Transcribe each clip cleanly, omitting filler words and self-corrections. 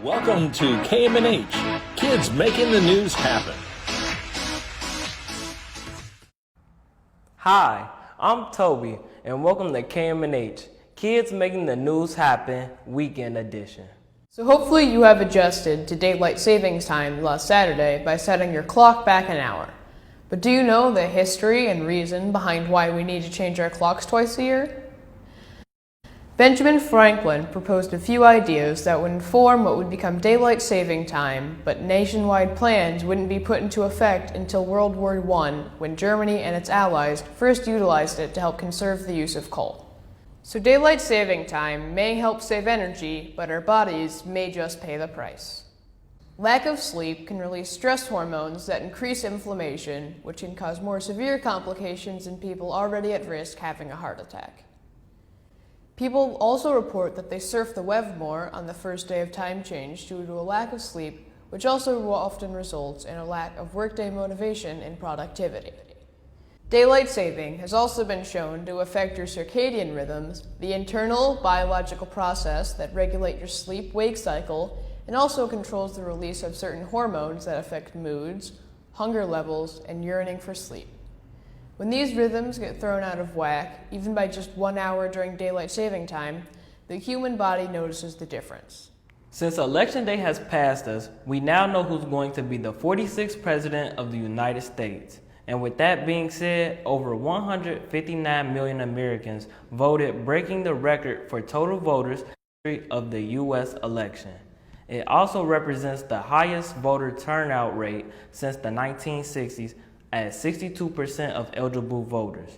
Welcome to KMNH, Kids Making the News Happen. Hi, I'm Toby, and welcome to KMNH, Kids Making the News Happen, Weekend Edition. So hopefully you have adjusted to daylight savings time last Saturday by setting your clock back an hour. But do you know the history and reason behind why we need to change our clocks twice a year? Benjamin Franklin proposed a few ideas that would inform what would become daylight saving time, but nationwide plans wouldn't be put into effect until World War I, when Germany and its allies first utilized it to help conserve the use of coal. So daylight saving time may help save energy, but our bodies may just pay the price. Lack of sleep can release stress hormones that increase inflammation, which can cause more severe complications in people already at risk having a heart attack. People also report that they surf the web more on the first day of time change due to a lack of sleep, which also often results in a lack of workday motivation and productivity. Daylight saving has also been shown to affect your circadian rhythms, the internal biological process that regulate your sleep-wake cycle, and also controls the release of certain hormones that affect moods, hunger levels, and yearning for sleep. When these rhythms get thrown out of whack, even by just 1 hour during daylight saving time, the human body notices the difference. Since Election Day has passed us, we now know who's going to be the 46th President of the United States. And with that being said, over 159 million Americans voted, breaking the record for total voters of the U.S. election. It also represents the highest voter turnout rate since the 1960s, at 62% of eligible voters.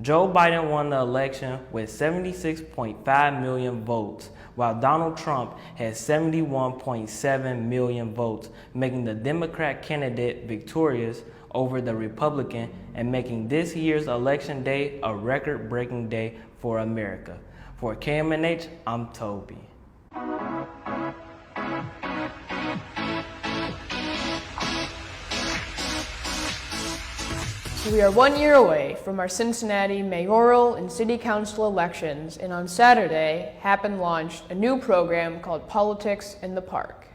Joe Biden won the election with 76.5 million votes, while Donald Trump had 71.7 million votes, making the Democrat candidate victorious over the Republican and making this year's election day a record-breaking day for America. For KMNH, I'm Toby. So we are 1 year away from our Cincinnati mayoral and city council elections, and on Saturday, Happen launched a new program called Politics in the Park.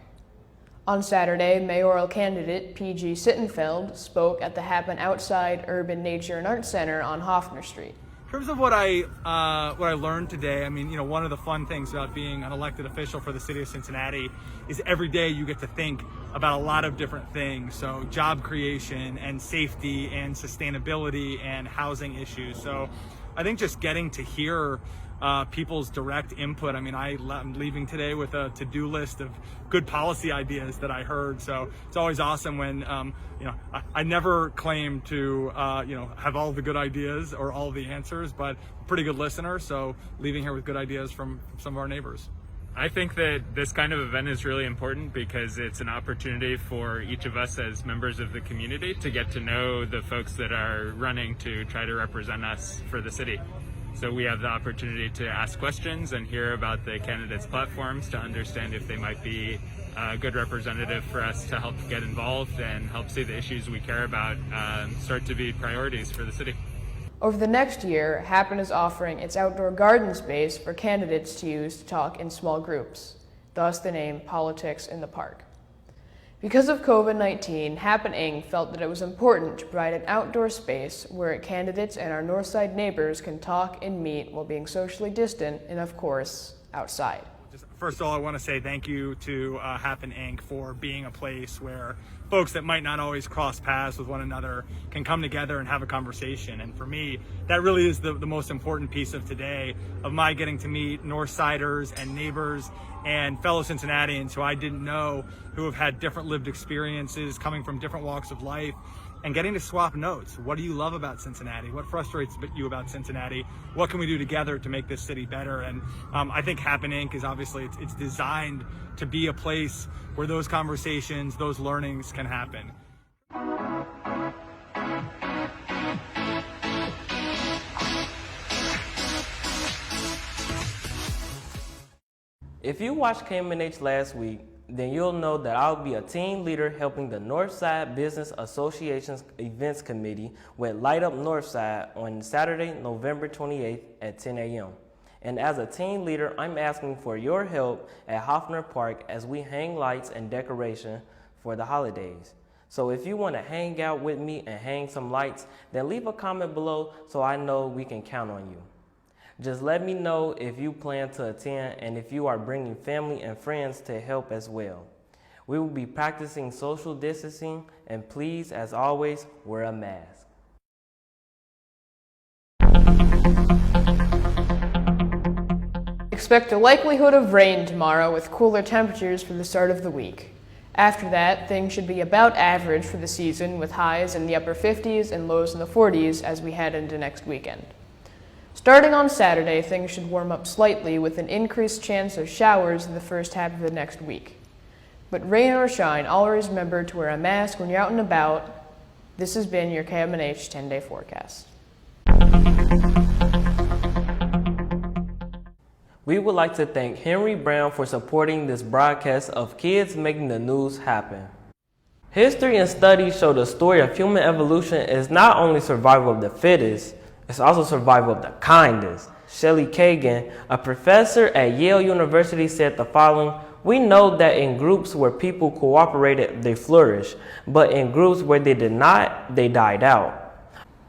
On Saturday, mayoral candidate P.G. Sittenfeld spoke at the Happen Outside Urban Nature and Arts Center on Hoffner Street. In terms of what I learned today, I mean, one of the fun things about being an elected official for the city of Cincinnati is every day you get to think about a lot of different things. So job creation and safety and sustainability and housing issues. So I think just getting to hear people's direct input. I mean, I'm leaving today with a to-do list of good policy ideas that I heard. So it's always awesome when, I never claim to, have all the good ideas or all the answers, but I'm a pretty good listener. So leaving here with good ideas from some of our neighbors. I think that this kind of event is really important because it's an opportunity for each of us as members of the community to get to know the folks that are running to try to represent us for the city. So we have the opportunity to ask questions and hear about the candidates' platforms to understand if they might be a good representative for us to help get involved and help see the issues we care about start to be priorities for the city. Over the next year, Happen is offering its outdoor garden space for candidates to use to talk in small groups, thus the name Politics in the Park. Because of COVID-19, Happen Inc. felt that it was important to provide an outdoor space where candidates and our Northside neighbors can talk and meet while being socially distant and, of course, outside. First of all, I want to say thank you to Happen Inc. for being a place where folks that might not always cross paths with one another can come together and have a conversation. And for me, that really is the most important piece of today, of my getting to meet Northsiders and neighbors and fellow Cincinnatians who I didn't know, who have had different lived experiences coming from different walks of life, and getting to swap notes. What do you love about Cincinnati? What frustrates you about Cincinnati? What can we do together to make this city better? And I think Happen Inc. is obviously, it's designed to be a place where those conversations, those learnings can happen. If you watched KMNH last week, then you'll know that I'll be a team leader helping the Northside Business Association's Events Committee with Light Up Northside on Saturday, November 28th at 10 a.m. And as a team leader, I'm asking for your help at Hoffner Park as we hang lights and decoration for the holidays. So if you want to hang out with me and hang some lights, then leave a comment below so I know we can count on you. Just let me know if you plan to attend and if you are bringing family and friends to help as well. We will be practicing social distancing, and please, as always, wear a mask. Expect a likelihood of rain tomorrow with cooler temperatures for the start of the week. After that, things should be about average for the season with highs in the upper 50s and lows in the 40s as we head into next weekend. Starting on Saturday, things should warm up slightly with an increased chance of showers in the first half of the next week. But rain or shine, always remember to wear a mask when you're out and about. This has been your KMNH 10-day forecast. We would like to thank Henry Brown for supporting this broadcast of Kids Making the News Happen. History and studies show the story of human evolution is not only survival of the fittest, it's also survival of the kindest. Shelley Kagan, a professor at Yale University, said the following: "We know that in groups where people cooperated, they flourished, but in groups where they did not, they died out."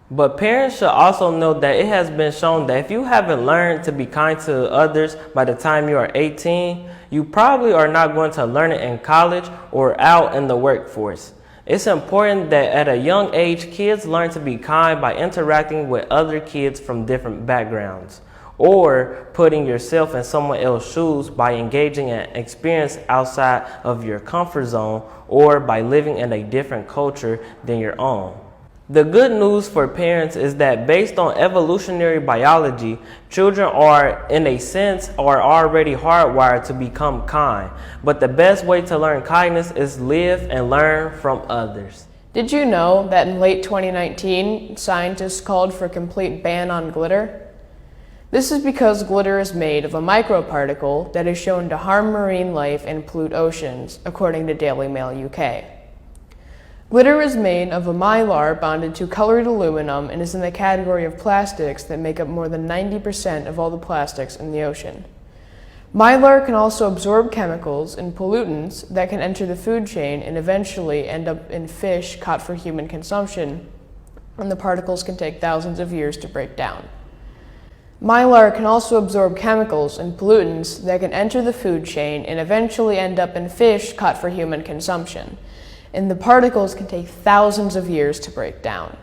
But parents should also know that it has been shown that if you haven't learned to be kind to others by the time you are 18, you probably are not going to learn it in college or out in the workforce. It's important that at a young age, kids learn to be kind by interacting with other kids from different backgrounds, or putting yourself in someone else's shoes by engaging in an experience outside of your comfort zone, or by living in a different culture than your own. The good news for parents is that based on evolutionary biology, children are, in a sense, are already hardwired to become kind. But the best way to learn kindness is live and learn from others. Did you know that in late 2019, scientists called for a complete ban on glitter? This is because glitter is made of a microparticle that is shown to harm marine life and pollute oceans, according to Daily Mail UK. Glitter is made of a mylar bonded to colored aluminum and is in the category of plastics that make up more than 90% of all the plastics in the ocean. Mylar can also absorb chemicals and pollutants that can enter the food chain and eventually end up in fish caught for human consumption, and the particles can take thousands of years to break down. Mylar can also absorb chemicals and pollutants that can enter the food chain and eventually end up in fish caught for human consumption, and the particles can take thousands of years to break down.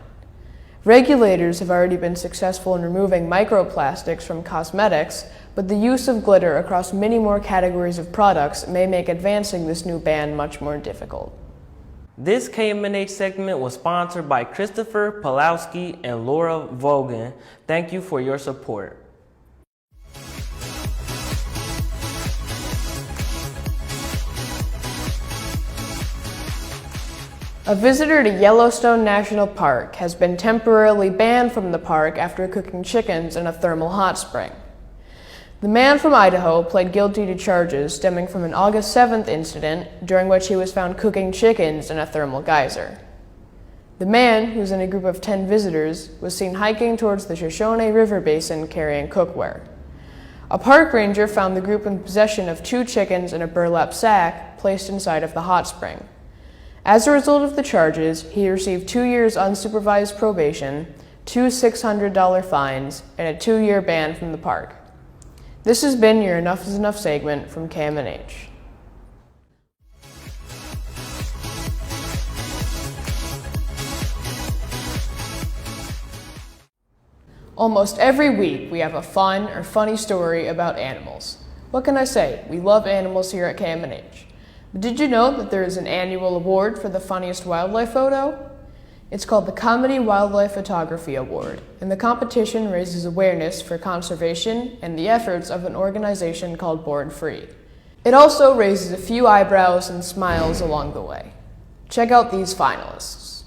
Regulators have already been successful in removing microplastics from cosmetics, but the use of glitter across many more categories of products may make advancing this new ban much more difficult. This KMNH segment was sponsored by Christopher Pulowski and Laura Vogan. Thank you for your support. A visitor to Yellowstone National Park has been temporarily banned from the park after cooking chickens in a thermal hot spring. The man from Idaho pled guilty to charges stemming from an August 7th incident during which he was found cooking chickens in a thermal geyser. The man, who's in a group of 10 visitors, was seen hiking towards the Shoshone River Basin carrying cookware. A park ranger found the group in possession of 2 chickens in a burlap sack placed inside of the hot spring. As a result of the charges, he received 2 years unsupervised probation, 2 $600 fines, and a 2-year ban from the park. This has been your Enough is Enough segment from KMNH. Almost every week, we have a fun or funny story about animals. What can I say? We love animals here at KMNH. But did you know that there is an annual award for the funniest wildlife photo? It's called the Comedy Wildlife Photography Award, and the competition raises awareness for conservation and the efforts of an organization called Board Free. It also raises a few eyebrows and smiles along the way. Check out these finalists.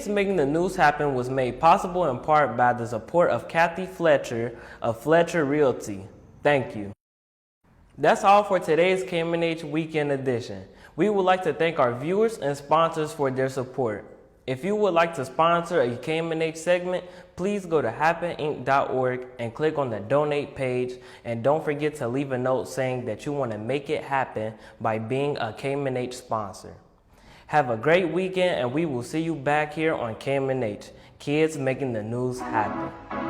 Kids Making the News Happen was made possible in part by the support of Kathy Fletcher of Fletcher Realty. Thank you. That's all for today's KMNH Weekend Edition. We would like to thank our viewers and sponsors for their support. If you would like to sponsor a KMNH segment, please go to happeninc.org and click on the donate page, and don't forget to leave a note saying that you want to make it happen by being a KMNH sponsor. Have a great weekend, and we will see you back here on KMNH, Kids Making the News Happen.